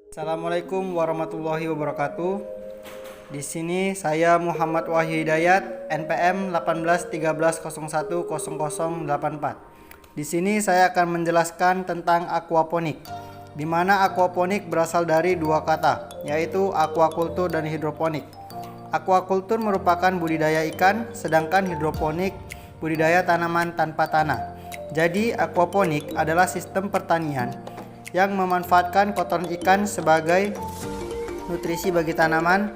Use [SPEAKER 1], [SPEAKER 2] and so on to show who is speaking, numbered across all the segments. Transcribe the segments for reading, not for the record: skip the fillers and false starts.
[SPEAKER 1] Assalamualaikum warahmatullahi wabarakatuh. Di sini saya Muhammad Wahyu Hidayat, NPM 1813010084. Di sini saya akan menjelaskan tentang aquaponik, di mana aquaponik berasal dari dua kata, yaitu aquakultur dan hidroponik. Aquakultur merupakan budidaya ikan, sedangkan hidroponik budidaya tanaman tanpa tanah. Jadi, aquaponik adalah sistem pertanian yang memanfaatkan kotoran ikan sebagai nutrisi bagi tanaman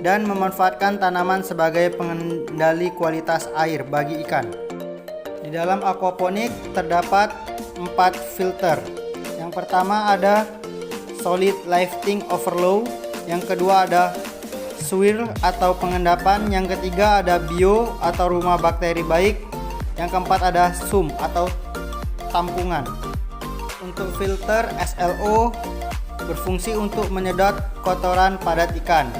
[SPEAKER 1] dan memanfaatkan tanaman sebagai pengendali kualitas air bagi ikan. Di dalam aquaponik terdapat 4 filter. Yang pertama ada solid lifting overflow, yang kedua ada swirl atau pengendapan, yang ketiga ada bio atau rumah bakteri baik, yang keempat ada sum atau tampungan. Untuk filter SLO berfungsi untuk menyedot kotoran padat ikan.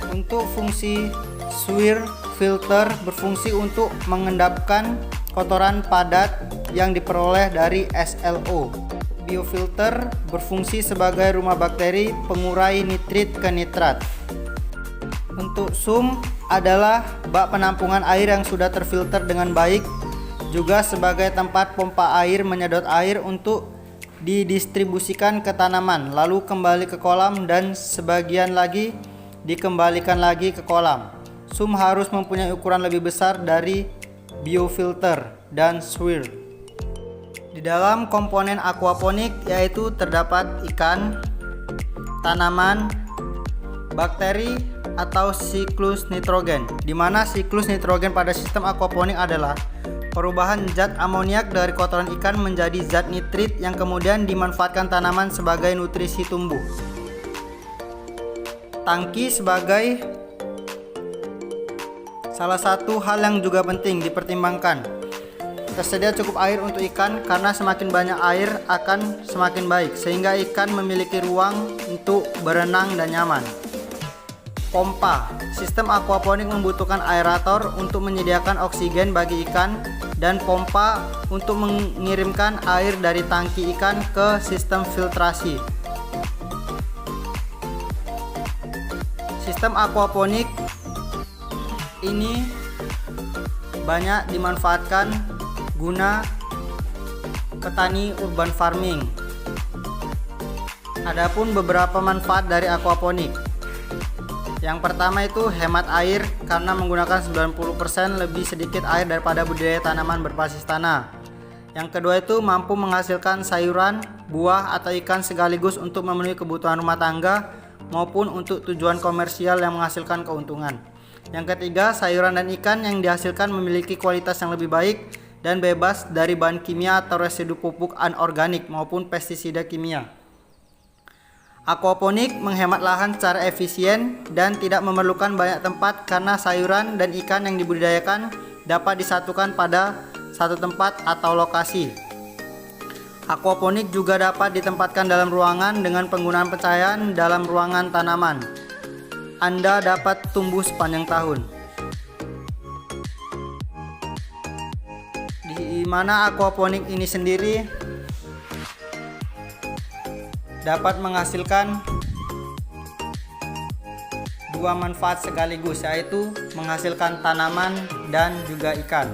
[SPEAKER 1] Untuk fungsi swirl filter berfungsi untuk mengendapkan kotoran padat yang diperoleh dari SLO. Biofilter berfungsi sebagai rumah bakteri pengurai nitrit ke nitrat. Untuk sum adalah bak penampungan air yang sudah terfilter dengan baik, juga sebagai tempat pompa air menyedot air untuk didistribusikan ke tanaman, lalu kembali ke kolam dan sebagian lagi dikembalikan lagi ke kolam. Sum harus mempunyai ukuran lebih besar dari biofilter dan swirl. Di dalam komponen aquaponik yaitu terdapat ikan, tanaman, bakteri atau siklus nitrogen, di mana siklus nitrogen pada sistem aquaponik adalah perubahan zat amoniak dari kotoran ikan menjadi zat nitrit yang kemudian dimanfaatkan tanaman sebagai nutrisi tumbuh. Tangki sebagai salah satu hal yang juga penting dipertimbangkan. Tersedia cukup air untuk ikan karena semakin banyak air akan semakin baik, sehingga ikan memiliki ruang untuk berenang dan nyaman. Pompa. Sistem aquaponik membutuhkan aerator untuk menyediakan oksigen bagi ikan dan pompa untuk mengirimkan air dari tangki ikan ke sistem filtrasi. Sistem aquaponik ini banyak dimanfaatkan guna petani urban farming. Adapun beberapa manfaat dari aquaponik. Yang pertama itu hemat air karena menggunakan 90% lebih sedikit air daripada budidaya tanaman berbasis tanah. Yang kedua itu mampu menghasilkan sayuran, buah atau ikan sekaligus untuk memenuhi kebutuhan rumah tangga maupun untuk tujuan komersial yang menghasilkan keuntungan. Yang ketiga, sayuran dan ikan yang dihasilkan memiliki kualitas yang lebih baik dan bebas dari bahan kimia atau residu pupuk anorganik maupun pestisida kimia. Aquaponik menghemat lahan secara efisien dan tidak memerlukan banyak tempat karena sayuran dan ikan yang dibudidayakan dapat disatukan pada satu tempat atau lokasi. Aquaponik juga dapat ditempatkan dalam ruangan dengan penggunaan pencahayaan dalam ruangan tanaman. Anda dapat tumbuh sepanjang tahun. Di mana aquaponik ini sendiri dapat menghasilkan dua manfaat sekaligus, yaitu menghasilkan tanaman dan juga ikan.